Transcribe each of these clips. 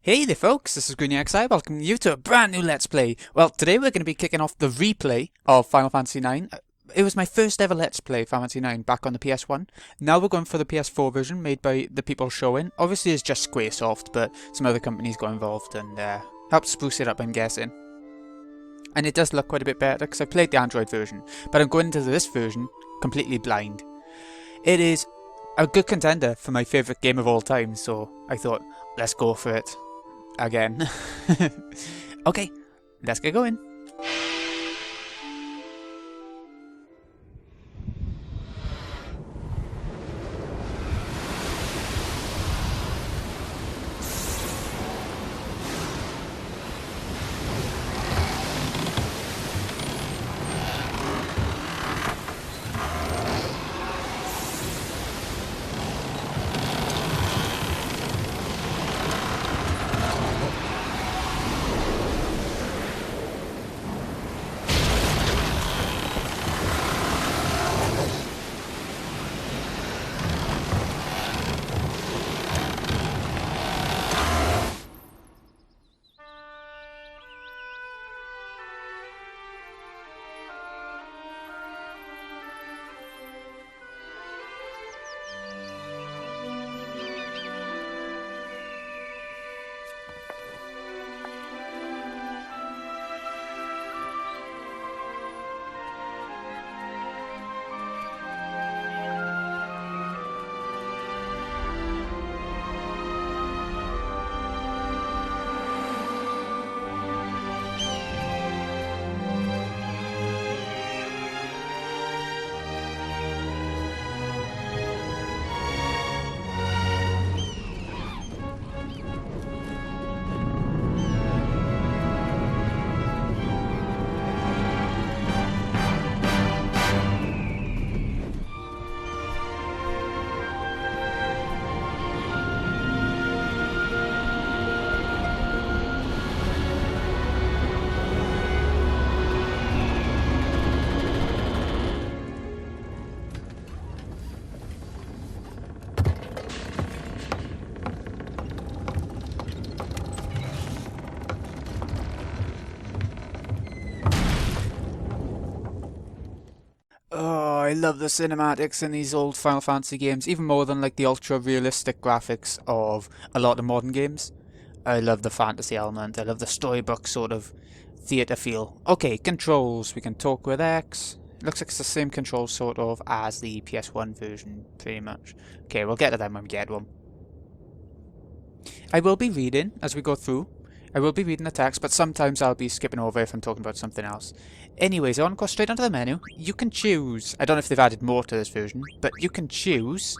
Hey there folks, this is GreenXI, welcoming you to a brand new Let's Play. Well, today we're going to be kicking off the replay of Final Fantasy IX. It was my first ever Let's Play Final Fantasy IX back on the PS1. Now we're going for the PS4 version made by the people showing. Obviously it's just Squaresoft, but some other companies got involved and helped spruce it up, I'm guessing. And it does look quite a bit better because I played the Android version, but I'm going into this version completely blind. It is a good contender for my favourite game of all time, so I thought, let's go for it. Again. Okay, let's get going. Oh, I love the cinematics in these old Final Fantasy games, even more than like the ultra-realistic graphics of a lot of modern games. I love the fantasy element, I love the storybook sort of theatre feel. Okay, controls, we can talk with X. Looks like it's the same controls sort of as the PS1 version, pretty much. Okay, we'll get to them when we get one. I will be reading as we go through. I will be reading the text, but sometimes I'll be skipping over if I'm talking about something else. Anyways, I want to go straight onto the menu. You can choose, I don't know if they've added more to this version, but you can choose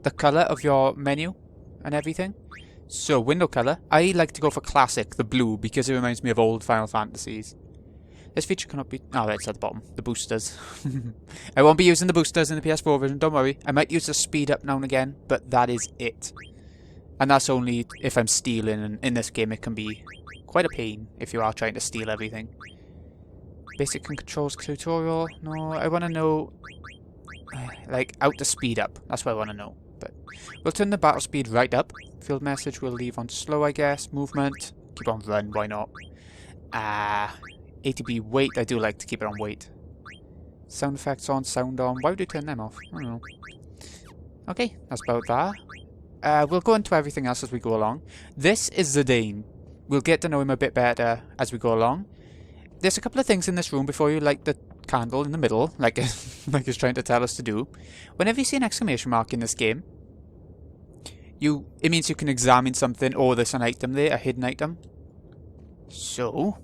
the colour of your menu and everything. So, window colour, I like to go for classic, the blue, because it reminds me of old Final Fantasies. This feature cannot be... Oh, right, it's at the bottom. The boosters. I won't be using the boosters in the PS4 version, don't worry. I might use the speed up now and again, but that is it. And that's only if I'm stealing, and in this game it can be quite a pain if you are trying to steal everything. Basic controls tutorial. No, I want to know, like, out to speed up. That's what I want to know. But we'll turn the battle speed right up. Field message we'll leave on slow, I guess. Movement, keep on run, why not? ATB weight, I do like to keep it on weight. Sound effects on, sound on. Why would you turn them off? I don't know. Okay, that's about that. We'll go into everything else as we go along. This is Zidane. We'll get to know him a bit better as we go along. There's a couple of things in this room before you light the candle in the middle, like like it's trying to tell us to do. Whenever you see an exclamation mark in this game, it means you can examine something, or there's an item there, a hidden item. So,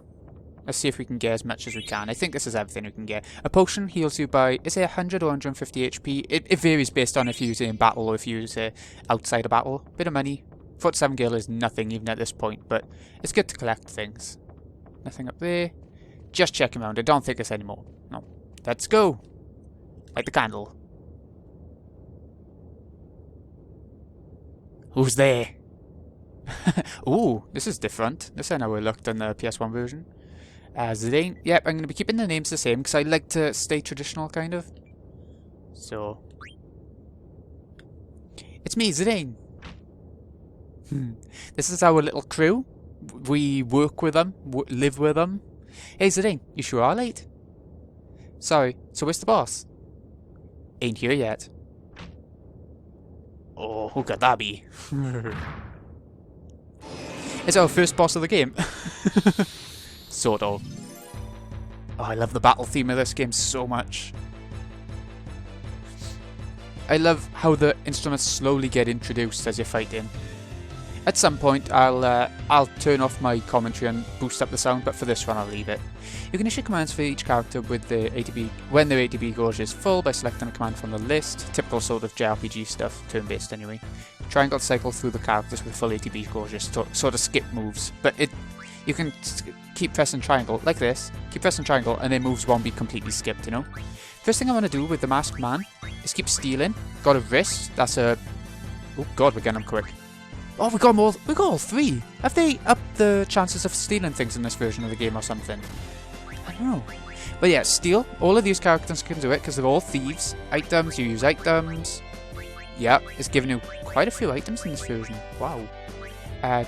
let's see if we can get as much as we can. I think this is everything we can get. A potion heals you by, is it 100 or 150 HP? It varies based on if you use it in battle or if you use it outside of battle. Bit of money. 47 gil is nothing even at this point, but it's good to collect things. Nothing up there. Just checking around. I don't think there's any more. No. Let's go. Light the candle. Who's there? Ooh, this is different. This is how it looked in the PS1 version. Zidane. Yep, I'm going to be keeping the names the same because I like to stay traditional, kind of. So. It's me, Zidane. This is our little crew. We work with them, live with them. Hey Zidane, you sure are late? Sorry, so where's the boss? Ain't here yet. Oh, who could that be? It's our first boss of the game. Sort of. Oh, I love the battle theme of this game so much. I love how the instruments slowly get introduced as you're fighting. At some point, I'll turn off my commentary and boost up the sound, but for this one, I'll leave it. You can issue commands for each character with the ATB when their ATB gauge is full by selecting a command from the list. Typical sort of JRPG stuff, turn-based anyway. Triangle to cycle through the characters with full ATB gauges, sort of skip moves, but you can keep pressing triangle like this. Keep pressing triangle, and their moves won't be completely skipped. You know. First thing I want to do with the masked man is keep stealing. Got a wrist. That's a. Oh God, we're getting them quick. Oh, we got all three. Have they upped the chances of stealing things in this version of the game or something? I don't know. But yeah, steal. All of these characters can do it because they're all thieves. Items, you use items. Yeah, it's giving you quite a few items in this version. Wow.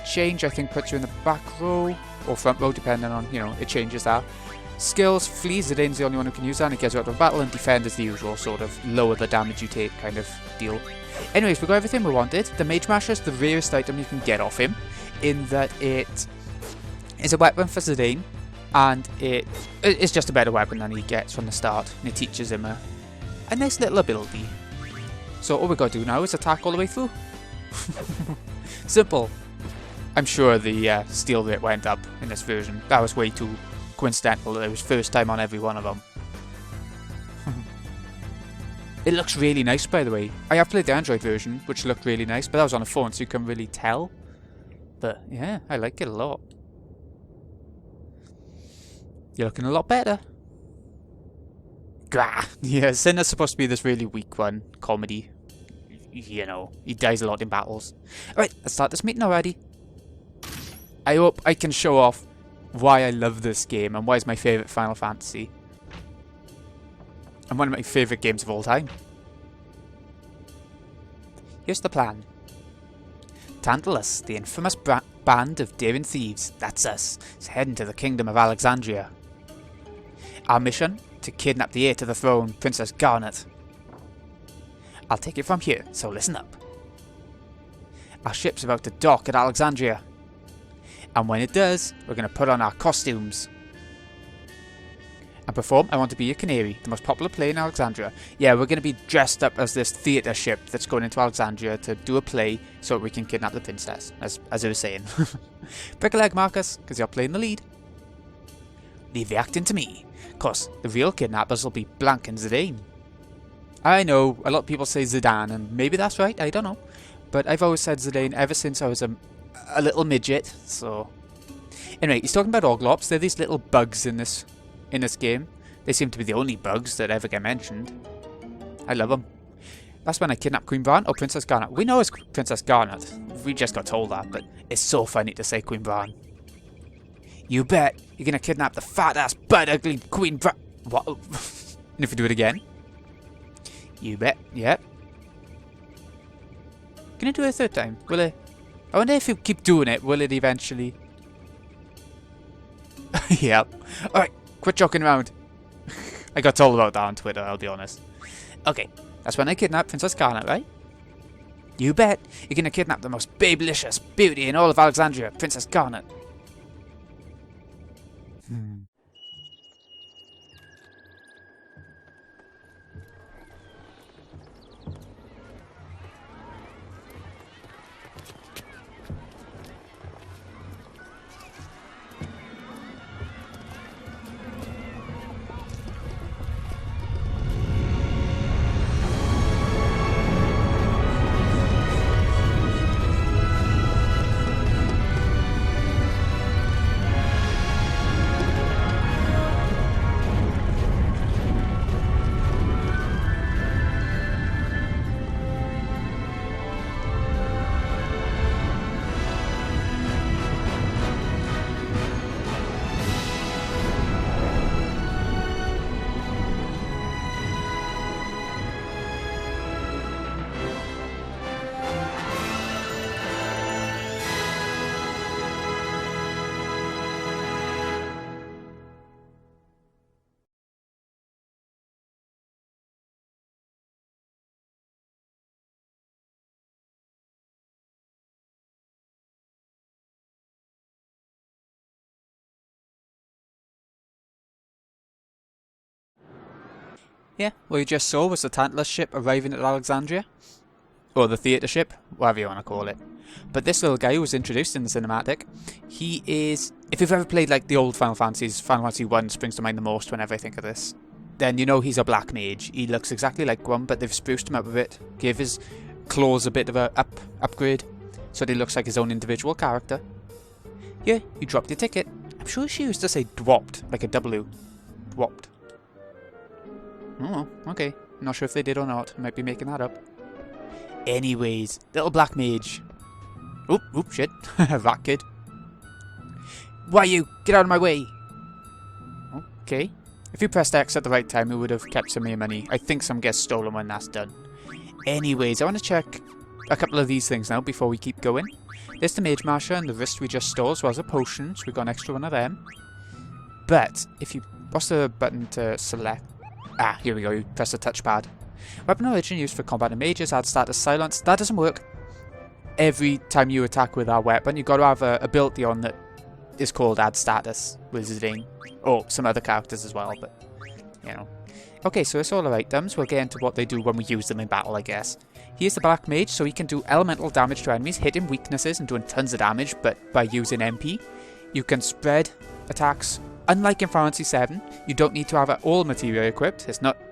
Change, I think, puts you in the back row or front row, depending on, it changes that. Skills, flee, Zidane's the only one who can use that, and it gets you out of battle, and defend is the usual, sort of lower the damage you take kind of deal. Anyways, we got everything we wanted. The Mage Masher is the rarest item you can get off him, in that it is a weapon for Zidane, and it's just a better weapon than he gets from the start, and it teaches him a nice little ability. So all we got to do now is attack all the way through. Simple. I'm sure the steal rate went up in this version. That was way too coincidental that it was first time on every one of them. It looks really nice, by the way. I have played the Android version, which looked really nice, but that was on a phone, so you couldn't really tell. But yeah, I like it a lot. You're looking a lot better. Gah! Yeah, Sinner's supposed to be this really weak one. Comedy. He dies a lot in battles. Alright, let's start this meeting already. I hope I can show off why I love this game and why it's my favourite Final Fantasy. And one of my favourite games of all time. Here's the plan. Tantalus, the infamous band of daring thieves, that's us, is heading to the kingdom of Alexandria. Our mission? To kidnap the heir to the throne, Princess Garnet. I'll take it from here, so listen up. Our ship's about to dock at Alexandria. And when it does, we're going to put on our costumes. And perform I Want to Be a Canary, the most popular play in Alexandria. Yeah, we're going to be dressed up as this theatre ship that's going into Alexandria to do a play so we can kidnap the princess, as I was saying. Break a leg, Marcus, because you're playing the lead. Leave the acting to me. Of course, the real kidnappers will be Blanc and Zidane. I know, a lot of people say Zidane, and maybe that's right, I don't know. But I've always said Zidane ever since I was a little midget, so... Anyway, he's talking about Oglops. They're these little bugs in this game. They seem to be the only bugs that ever get mentioned. I love them. That's when I kidnapped Queen Bran or Princess Garnet. We know it's Princess Garnet. We just got told that, but it's so funny to say Queen Bran. You bet. You're gonna kidnap the fat-ass, butt-ugly Queen Bran... What? And if we do it again? You bet. Yep. Can I do it a third time? Will it... I wonder if you keep doing it, will it eventually... Yep. Alright, quit joking around. I got told about that on Twitter, I'll be honest. Okay, that's when I kidnapped Princess Garnet, right? You bet. You're gonna kidnap the most babylicious beauty in all of Alexandria, Princess Garnet. Yeah, what you just saw was the Tantalus ship arriving at Alexandria. Or the theatre ship, whatever you want to call it. But this little guy who was introduced in the cinematic, he is... If you've ever played like the old Final Fantasies, Final Fantasy 1 springs to mind the most whenever I think of this. Then you know he's a black mage. He looks exactly like one, but they've spruced him up a bit. Give his claws a bit of a upgrade. So that he looks like his own individual character. Yeah, you dropped your ticket. I'm sure she used to say dwopped, like a W. Dwopped. Oh, okay. Not sure if they did or not. I might be making that up. Anyways, little black mage. Oop, shit. That kid. Why you? Get out of my way! Okay. If you pressed X at the right time, it would have kept some of your money. I think some gets stolen when that's done. Anyways, I want to check a couple of these things now before we keep going. There's the Mage Masher and the wrist we just stole, as well as a potion, so we got an extra one of them. But, if you... What's the button to select? Ah, here we go, you press the touchpad. Weapon origin used for combat and mages, add status silence. That doesn't work every time you attack with our weapon. You've got to have a ability on that is called add status with Zidane. Or some other characters as well, but, you know. Okay, so it's all our items. We'll get into what they do when we use them in battle, I guess. Here's the Black Mage, so he can do elemental damage to enemies, hitting weaknesses and doing tons of damage, but by using MP. You can spread attacks. Unlike in Final Fantasy 7, you don't need to have all materia equipped.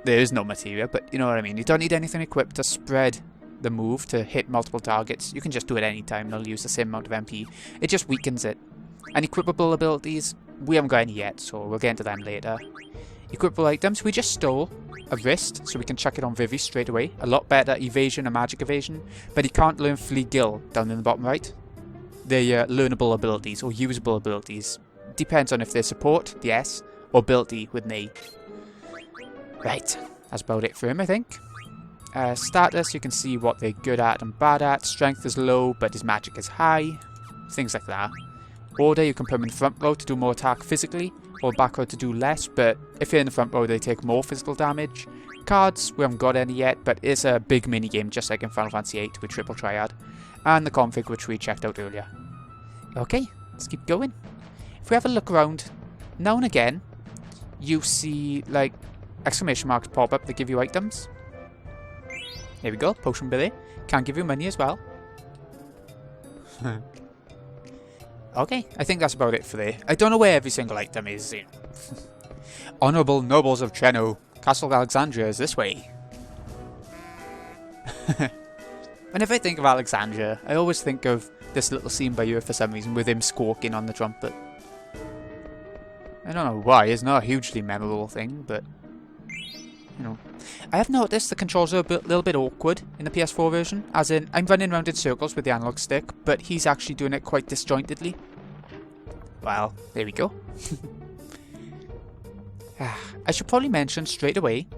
There is no materia, but you know what I mean. You don't need anything equipped to spread the move to hit multiple targets. You can just do it any time, they'll use the same amount of MP. It just weakens it. And equipable abilities, we haven't got any yet, so we'll get into them later. Equipable items, we just stole a wrist, so we can chuck it on Vivi straight away. A lot better evasion and magic evasion, but he can't learn Flee Gill down in the bottom right. They're learnable abilities, or usable abilities. Depends on if they're support, the S, or ability with an A. Right, that's about it for him, I think. Status, you can see what they're good at and bad at. Strength is low, but his magic is high. Things like that. Order, you can put him in the front row to do more attack physically, or back row to do less, but if you're in the front row, they take more physical damage. Cards, we haven't got any yet, but it's a big mini-game, just like in Final Fantasy 8 with Triple Triad. And the config, which we checked out earlier. Okay, let's keep going. If we have a look around, now and again, you see, like, exclamation marks pop up that give you items. There we go, potion billy. Can give you money as well. Okay, I think that's about it for there. I don't know where every single item is, you know. Honourable Nobles of Treno, Castle of Alexandria is this way. Whenever I think of Alexandria, I always think of this little scene by you for some reason, with him squawking on the trumpet. I don't know why, it's not a hugely memorable thing, but, you know. I have noticed the controls are a little bit awkward in the PS4 version, as in, I'm running around in circles with the analog stick, but he's actually doing it quite disjointedly. Well, there we go. I should probably mention straight away,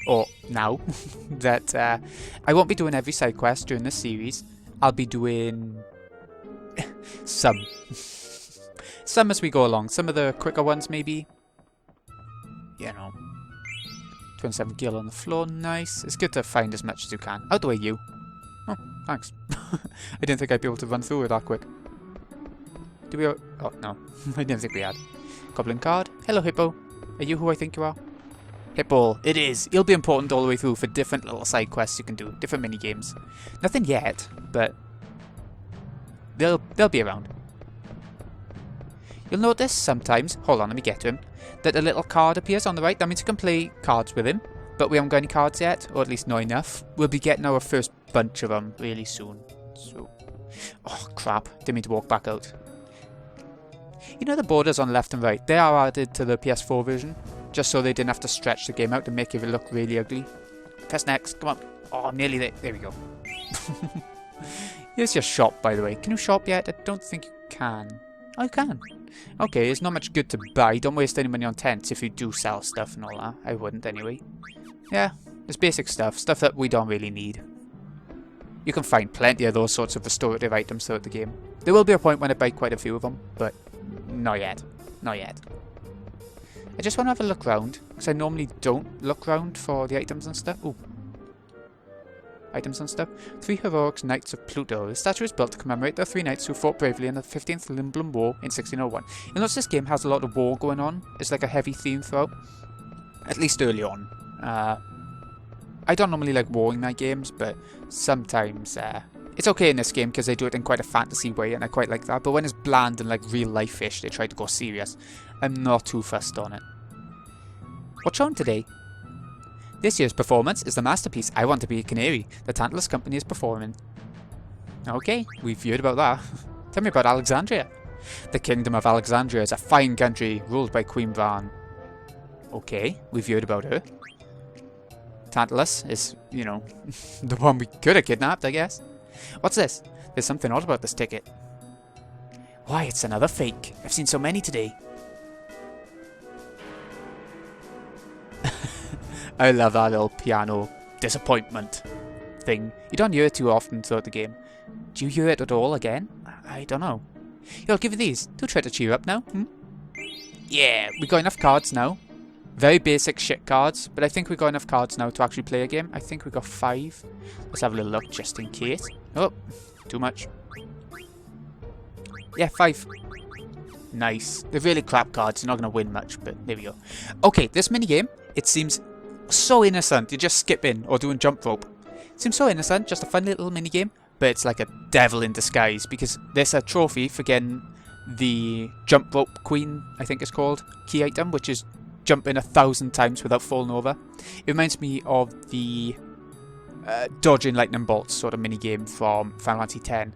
or now, that I won't be doing every side quest during this series. I'll be doing some. Some as we go along. Some of the quicker ones, maybe. You know. 27 gil on the floor, nice. It's good to find as much as you can. Out the way, you. Oh, thanks. I didn't think I'd be able to run through it that quick. Do we... Oh, no. I didn't think we had. Goblin card. Hello, Hippo. Are you who I think you are? Hippo. It is. It'll be important all the way through for different little side quests you can do. Different mini-games. Nothing yet, but... They'll be around. You'll notice sometimes... Hold on, let me get to him. That a little card appears on the right. That means you can play cards with him. But we haven't got any cards yet, or at least not enough. We'll be getting our first bunch of them really soon. So... Oh, crap. Didn't mean to walk back out. You know the borders on left and right? They are added to the PS4 version. Just so they didn't have to stretch the game out to make it look really ugly. Press next. Come on. Oh, nearly there. There we go. Here's your shop, by the way. Can you shop yet? I don't think you can. Oh, you can. Okay, it's not much good to buy. Don't waste any money on tents if you do sell stuff and all that. I wouldn't anyway. Yeah, it's basic stuff. Stuff that we don't really need. You can find plenty of those sorts of restorative items throughout the game. There will be a point when I buy quite a few of them, but not yet. Not yet. I just want to have a look round, because I normally don't look round for the items and stuff. Ooh. Items and stuff. 3 heroic knights of Pluto. The statue is built to commemorate the 3 knights who fought bravely in the 15th Limblum War in 1601. You'll notice this game has a lot of war going on. It's like a heavy theme throughout. At least early on. I don't normally like Warring Night games, but sometimes it's okay in this game because they do it in quite a fantasy way, and I quite like that. But when it's bland and like real life-ish, they try to go serious. I'm not too fussed on it. What's on today? This year's performance is the masterpiece I Want to Be a Canary. The Tantalus company is performing. Okay, we've heard about that. Tell me about Alexandria. The Kingdom of Alexandria is a fine country ruled by Queen Van. Okay, we've heard about her. Tantalus is, you know, the one we could have kidnapped, I guess. What's this? There's something odd about this ticket. Why, it's another fake. I've seen so many today. I love that little piano disappointment thing. You don't hear it too often throughout the game. Do you hear it at all again? I don't know. Here, I'll give you these. Do try to cheer up now. Yeah, we got enough cards now. Very basic shit cards, but I think we got enough cards now to actually play a game. I think we got 5. Let's have a little look just in case. Oh, too much. Yeah, 5. Nice. They're really crap cards. You're not going to win much, but there we go. Okay, this minigame, it seems so innocent. You're just skipping or doing jump rope. It seems so innocent, just a fun little minigame, but it's like a devil in disguise because there's a trophy for getting the jump rope queen, I think it's called, key item, which is jumping 1,000 times without falling over. It reminds me of the dodging lightning bolts sort of minigame from Final Fantasy X,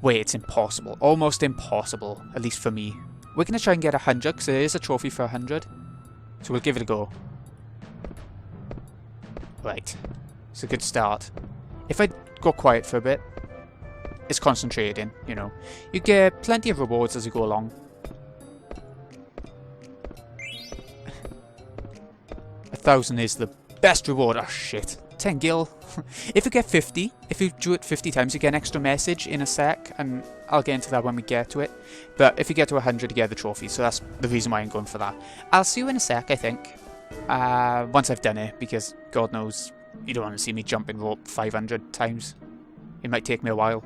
where it's impossible, almost impossible, at least for me. We're going to try and get 100 because there is a trophy for 100, so we'll give it a go. Right, it's a good start. If I go quiet for a bit, it's concentrating, you know. You get plenty of rewards as you go along. 1,000 is the best reward. Oh shit. 10 gil. If you get 50, if you do it 50 times, you get an extra message in a sec, and I'll get into that when we get to it. But if you get to 100, you get the trophy, so that's the reason why I'm going for that. I'll see you in a sec, I think. Once I've done it, because God knows you don't want to see me jumping rope 500 times. It might take me a while.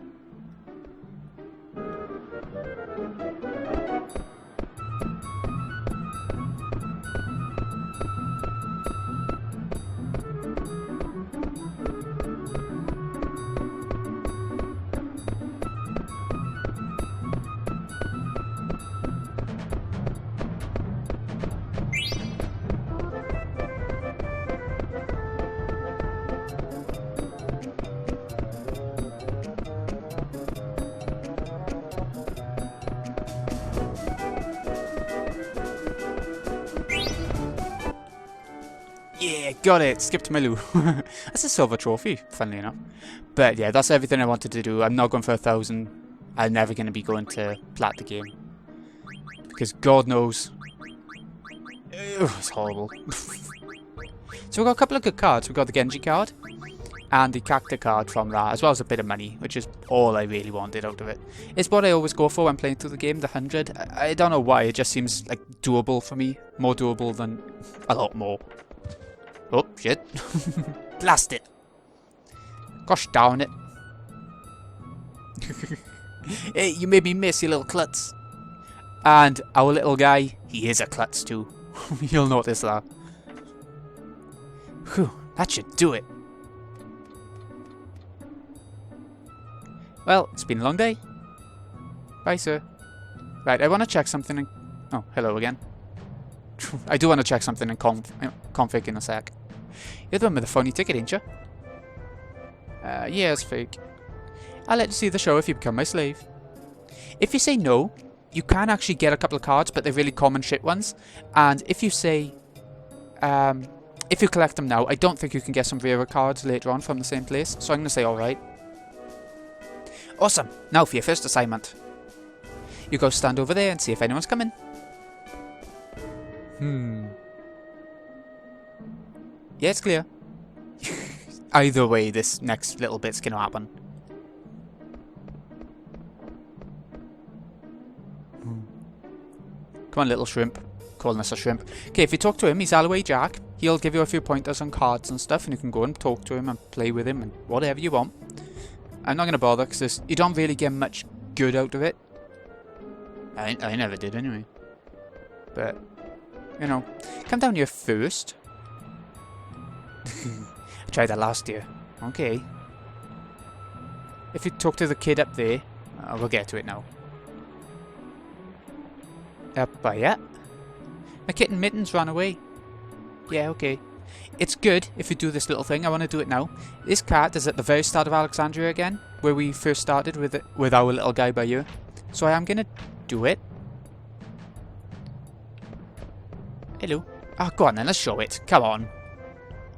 Yeah, got it. Skipped my loo. That's a silver trophy, funnily enough. But yeah, that's everything I wanted to do. I'm not going for 1,000. I'm never going to be going to plat the game. Because God knows. It's horrible. So we've got a couple of good cards. We've got the Genji card. And the character card from that, as well as a bit of money, which is all I really wanted out of it. It's what I always go for when playing through the game, the 100. I don't know why, it just seems like doable for me. More doable than a lot more. Oh, shit. Blast it. Gosh darn it. Hey, you made me miss, you little klutz. And our little guy, he is a klutz too. You'll notice that. Whew, that should do it. Well, it's been a long day. Bye, sir. Right, I want to check something in... Oh, hello again. I do want to check something in config in a sec. You're the one with the phony ticket, ain't you? Yeah, it's fake. I'll let you see the show if you become my slave. If you say no, you can actually get a couple of cards, but they're really common shit ones. And if you say... if you collect them now, I don't think you can get some rarer cards later on from the same place. So I'm going to say alright. Awesome. Now for your first assignment. You go stand over there and see if anyone's coming. Yeah, it's clear. Either way, this next little bit's gonna happen. Come on, little shrimp. Calling us a shrimp. Okay, if you talk to him, he's Alloway Jack. He'll give you a few pointers on cards and stuff, and you can go and talk to him and play with him and whatever you want. I'm not gonna bother, because you don't really get much good out of it. I never did, anyway. But... you know, come down here first. I tried that last year. Okay. If you talk to the kid up there, we'll get to it now. Up by yeah. My kitten Mittens ran away. Yeah, okay. It's good if you do this little thing. I want to do it now. This cat is at the very start of Alexandria again, where we first started with our little guy by here. So I am going to do it. Hello. Oh, go on then, let's show it. Come on.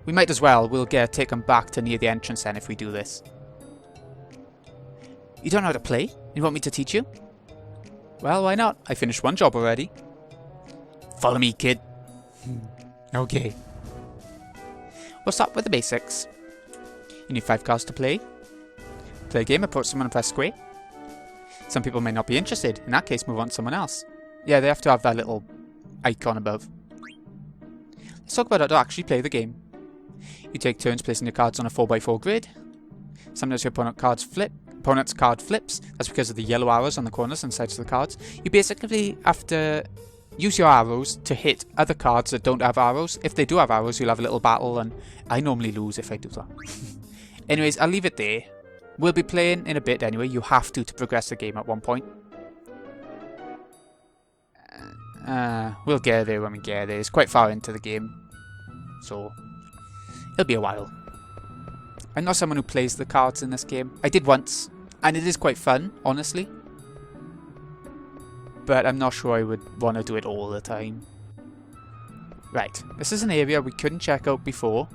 We might as well. We'll get taken back to near the entrance then if we do this. You don't know how to play? You want me to teach you? Well, why not? I finished one job already. Follow me, kid. Okay. We'll start with the basics. You need 5 cards to play. Play a game, approach someone and press square. Some people may not be interested. In that case, move on to someone else. Yeah, they have to have that little icon above. Let's talk about how to actually play the game. You take turns placing your cards on a 4x4 grid. Sometimes your opponent's card flips. That's because of the yellow arrows on the corners and sides of the cards. You basically have to use your arrows to hit other cards that don't have arrows. If they do have arrows, you'll have a little battle, and I normally lose if I do that. Anyways, I'll leave it there. We'll be playing in a bit anyway. You have to progress the game at one point. We'll get there when we get there. It's quite far into the game, so it'll be a while. I'm not someone who plays the cards in this game. I did once, and it is quite fun, honestly. But I'm not sure I would want to do it all the time. Right, this is an area we couldn't check out before.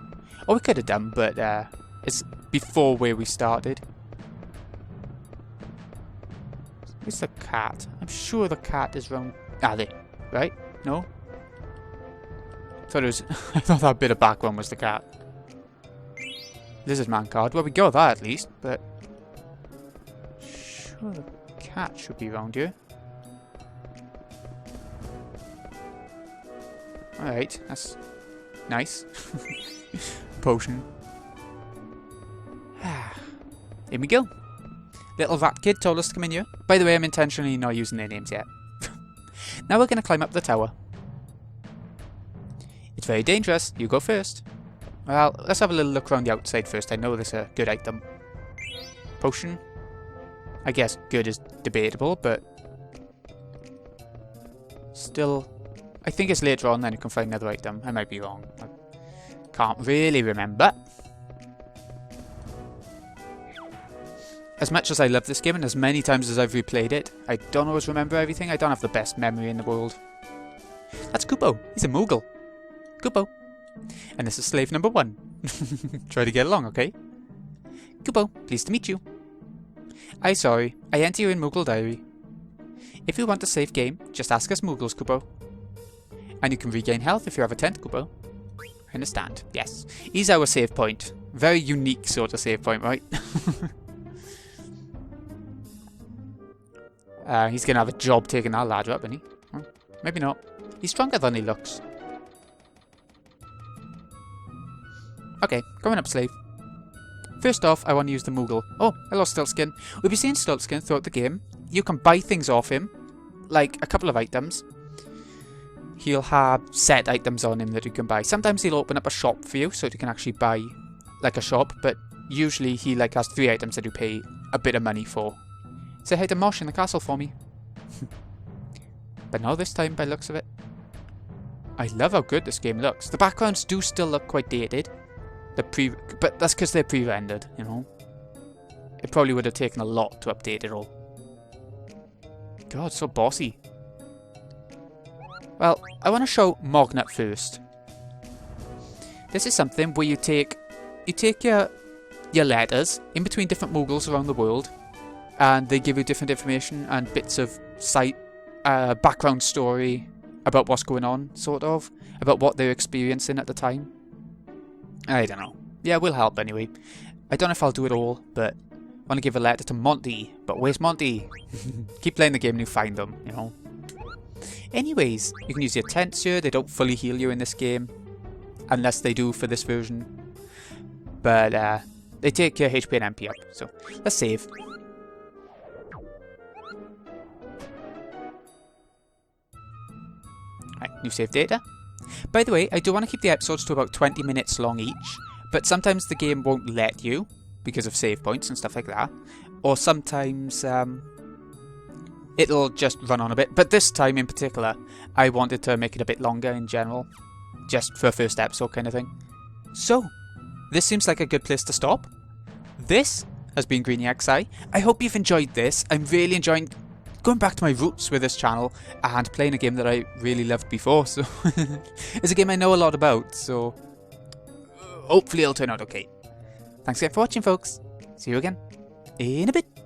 Or we could have done, but it's before where we started. Where's the cat? I'm sure the cat is round... Ah, there. Right? No? I thought that bit of background was the cat. Lizard man card. Well, we got that at least, but... Sure the cat should be around here. Alright, that's nice. Potion. Here we go. Little rat kid told us to come in here. By the way, I'm intentionally not using their names yet. Now we're going to climb up the tower. It's very dangerous. You go first. Well, let's have a little look around the outside first. I know there's a good item. Potion. I guess good is debatable, but... Still... I think it's later on then you can find another item. I might be wrong. I can't really remember. As much as I love this game and as many times as I've replayed it, I don't always remember everything. I don't have the best memory in the world. That's Kupo. He's a Moogle. Kupo. And this is slave number 1. Try to get along, okay? Kupo, pleased to meet you. Aye, sorry. I enter you in Moogle Diary. If you want a safe game, just ask us Moogles, Kupo. And you can regain health if you have a tent, Kupo. I understand. Yes. He's our save point. Very unique sort of save point, right? He's going to have a job taking that ladder up, isn't he? Huh? Maybe not. He's stronger than he looks. Okay, going up, slave. First off, I want to use the Moogle. Oh, hello, Stiltskin. We'll be seeing Stiltskin throughout the game. You can buy things off him. Like, a couple of items. He'll have set items on him that you can buy. Sometimes he'll open up a shop for you, so you can actually buy, like, a shop. But usually he, like, has 3 items that you pay a bit of money for. Say hi to Mosh in the castle for me. But not this time, by the looks of it. I love how good this game looks. The backgrounds do still look quite dated. But that's because they're pre-rendered, you know. It probably would have taken a lot to update it all. God, so bossy. Well, I want to show Mognut first. This is something where you take your letters in between different Moogles around the world, and they give you different information and bits of background story about what's going on, sort of, about what they're experiencing at the time. I don't know. Yeah, we'll help anyway. I don't know if I'll do it all, but I want to give a letter to Monty. But where's Monty? Keep playing the game and you find them, you know. Anyways, you can use your tents here. They don't fully heal you in this game, unless they do for this version. But they take your HP and MP up. So let's save. Right, new save data. By the way, I do want to keep the episodes to about 20 minutes long each, but sometimes the game won't let you because of save points and stuff like that, or sometimes it'll just run on a bit. But this time in particular, I wanted to make it a bit longer in general, just for a first episode kind of thing. So, this seems like a good place to stop. This has been GreenyXI. I hope you've enjoyed this. I'm really enjoying going back to my roots with this channel and playing a game that I really loved before. So, it's a game I know a lot about, so hopefully it'll turn out okay. Thanks again for watching, folks. See you again in a bit.